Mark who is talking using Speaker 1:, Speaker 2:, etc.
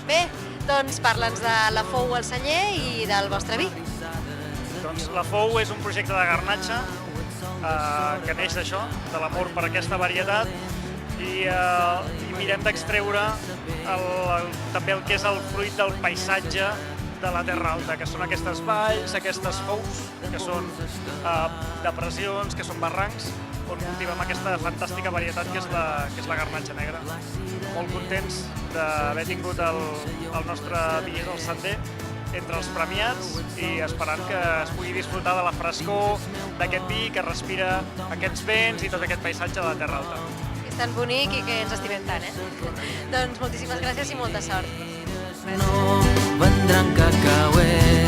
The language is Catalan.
Speaker 1: Bé, doncs parla'ns de la Fou al Senyer i del vostre vi.
Speaker 2: Doncs la Fou és un projecte de garnatxa que neix d'això, de l'amor per aquesta varietat, i mirem d'extreure també el que és el fruit del paisatge de la Terra Alta, que són aquestes valls, aquestes fous, que són depressions, que són barrancs, on cultivem aquesta fantàstica varietat que és la garnatxa negra. Molt contents d'haver tingut el nostre vi del Sender entre els premiats i esperant que es pugui disfrutar de la frescor d'aquest vi que respira aquests vents i tot aquest paisatge de la Terra Alta.
Speaker 1: És tan bonic i que ens estimem tant, Doncs moltíssimes gràcies i molta sort.
Speaker 3: No vendran cacauets.